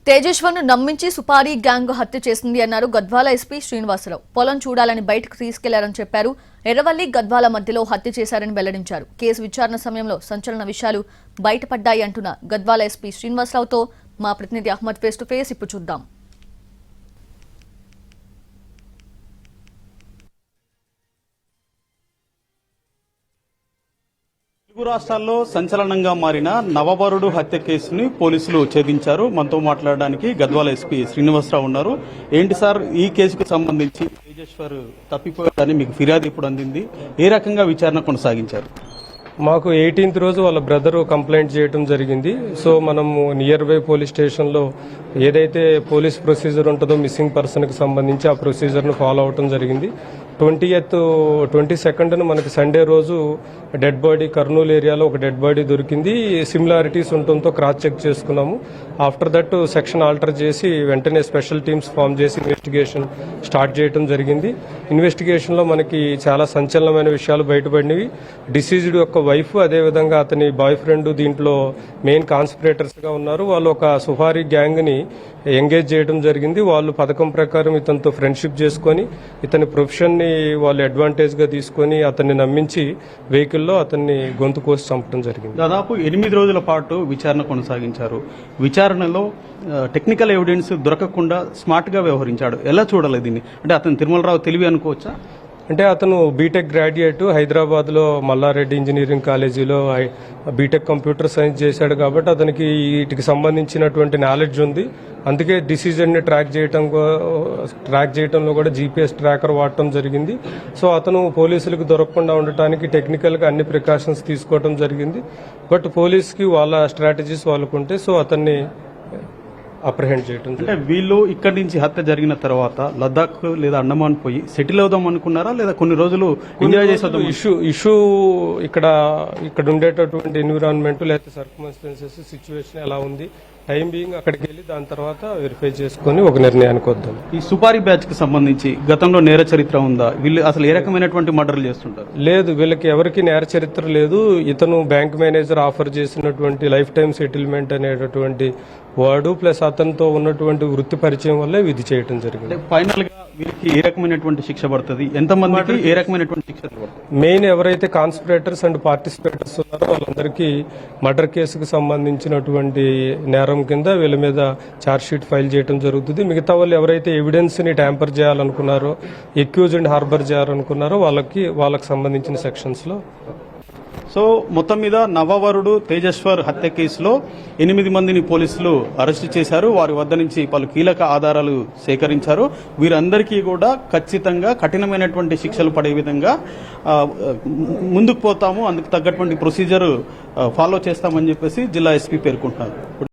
తేజేశ్వర్ను నమ్మించి సుపారీ గ్యాంగ్ హత్య చేసింది అన్నారు గద్వాల ఎస్పీ శ్రీనివాసరావు. పొలం చూడాలని బయటకు తీసుకెళ్లారని చెప్పారు. ఎర్రవల్లి గద్వాల మధ్యలో హత్య చేశారని వెల్లడించారు. కేసు విచారణ సమయంలో సంచలన విషయాలు బయటపడ్డాయి అంటున్న గద్వాల ఎస్పీ శ్రీనివాసరావుతో మా ప్రతినిధి అహ్మద్ ఫేస్ టు ఫేస్ ఇప్పుడు చూద్దాం. తెలుగు రాష్ట్రాల్లో సంచలనంగా మారిన నవవరుడు హత్య కేసుని పోలీసులు ఛేదించారు. మనతో మాట్లాడడానికి గద్వాల ఎస్పీ శ్రీనివాసరావు ఉన్నారు. ఏంటి సార్, ఈ కేసుకు సంబంధించి తేజేశ్వర్ తప్పిపోయాడని మీకు ఫిర్యాదు ఇప్పుడు అందింది. ఏ రకంగా విచారణ కొనసాగించారు? మాకు 18th రోజు వాళ్ళ బ్రదరు కంప్లైంట్ చేయడం జరిగింది. సో మనము నియర్ బై పోలీస్ స్టేషన్లో ఏదైతే పోలీస్ ప్రొసీజర్ ఉంటుందో మిస్సింగ్ పర్సన్కి సంబంధించి ఆ ప్రొసీజర్ను ఫాలో అవటం జరిగింది. 22nd మనకి సండే రోజు డెడ్ బాడీ కర్నూలు ఏరియాలో ఒక డెడ్ బాడీ దొరికింది. సిమిలారిటీస్ ఉండటంతో క్రాస్ చెక్ చేసుకున్నాము. ఆఫ్టర్ దట్ సెక్షన్ ఆల్టర్ చేసి వెంటనే స్పెషల్ టీమ్స్ ఫామ్ చేసి ఇన్వెస్టిగేషన్ స్టార్ట్ చేయడం జరిగింది. ఇన్వెస్టిగేషన్లో మనకి చాలా సంచలనమైన విషయాలు బయటపడినవి. డిసీజ్డ్ యొక్క వైఫ్, అదేవిధంగా అతని బాయ్ ఫ్రెండ్ దీంట్లో మెయిన్ కాన్స్పిరేటర్స్గా ఉన్నారు. వాళ్ళు ఒక సుఫారీ గ్యాంగ్ని ఎంగేజ్ చేయడం జరిగింది. వాళ్ళు పథకం ప్రకారం ఇతనితో ఫ్రెండ్షిప్ చేసుకొని ఇతని ప్రొఫెషన్ని వాళ్ళు అడ్వాంటేజ్గా తీసుకొని అతన్ని నమ్మించి వెహికల్లో అతన్ని గొంతు కోసి చంపడం జరిగింది. దాదాపు 8 రోజుల పాటు విచారణ కొనసాగించారు. విచారణలో టెక్నికల్ ఎవిడెన్స్ దొరకకుండా స్మార్ట్ గా వ్యవహరించాడు. ఎలా చూడాలి దీన్ని? అంటే అతను తిరుమలరావు తెలివి అనుకోవచ్చా? అంటే అతను బీటెక్ గ్రాడ్యుయేట్, హైదరాబాద్లో మల్లారెడ్డి ఇంజనీరింగ్ కాలేజీలో బీటెక్ కంప్యూటర్ సైన్స్ చేశాడు కాబట్టి అతనికి వీటికి సంబంధించినటువంటి నాలెడ్జ్ ఉంది. అందుకే డిసిజన్ని ట్రాక్ చేయడంలో కూడా జీపీఎస్ ట్రాకర్ వాడటం జరిగింది. సో అతను పోలీసులకు దొరకకుండా ఉండటానికి టెక్నికల్గా అన్ని ప్రికాషన్స్ తీసుకోవడం జరిగింది. బట్ పోలీస్కి వాళ్ళ స్ట్రాటజీస్ వాళ్ళకుంటే సో అతన్ని అప్రహెండ్ చేయడం. అంటే వీళ్ళు ఇక్కడి నుంచి హత్య జరిగిన తర్వాత లద్దాఖ్ లేదా అండమాన్ పోయి సెటిల్ అవుదాం అనుకున్నారా, లేదా కొన్ని రోజులు ఎంజాయ్ చేసేద్దాం? ఇష్యూ ఇక్కడ ఉండేటటువంటి ఎన్విరాన్మెంట్ లేదా సర్కమ్స్టాన్సెస్ సిచ్యువేషన్ ఎలా ఉంది, టైం బీయింగ్ అక్కడికి వెళ్ళి దాని తర్వాత వెరిఫై చేసుకుని ఒక నిర్ణయానికి వద్దాం. ఈ సుపారీ బ్యాచ్ కి సంబంధించి గతంలో నేర చరిత్ర ఉందా? వీళ్ళు అసలు ఏ రకమైనటువంటి మర్డర్లు చేస్తుంటారు? లేదు, వీళ్ళకి ఎవరికి నేర చరిత్ర లేదు. ఇతను బ్యాంక్ మేనేజర్ ఆఫర్ చేసినటువంటి లైఫ్ టైం సెటిల్మెంట్ అనేటటువంటి వాడు ప్లస్ అతనితో ఉన్నటువంటి వృత్తి పరిచయం వల్లే విధి చేయడం జరిగింది. ఫైనల్ గా వీరికి ఏ రకమైనటువంటి శిక్ష పడుతుంది? ఎంతమందికి ఏ రకమైనటువంటి శిక్ష పడుతుంది? మెయిన్ ఎవరైతే కాన్స్పిరేటర్స్ అండ్ పార్టిసిపేటర్స్ ఉన్నారో వాళ్ళందరికీ మర్డర్ కేసుకు సంబంధించినటువంటి నేరం కింద వీళ్ళ మీద ఛార్జ్ షీట్ ఫైల్ చేయడం జరుగుతుంది. మిగతా వాళ్ళు ఎవరైతే ఎవిడెన్స్ ని ట్యాంపర్ చేయాలనుకున్నారో, ఎక్యూజ్ అండ్ హార్బర్ చేయాలనుకున్నారో వాళ్ళకి సంబంధించిన సెక్షన్స్ లో. సో మొత్తం మీద నవవరుడు తేజేశ్వర్ హత్య కేసులో 8 మందిని పోలీసులు అరెస్టు చేశారు. వారి వద్ద నుంచి పలు కీలక ఆధారాలు సేకరించారు. వీరందరికీ కూడా ఖచ్చితంగా కఠినమైనటువంటి శిక్షలు పడే విధంగా ముందుకు పోతాము, అందుకు తగ్గటువంటి ప్రొసీజర్ ఫాలో చేస్తామని చెప్పేసి జిల్లా ఎస్పీ పేర్కొంటున్నారు.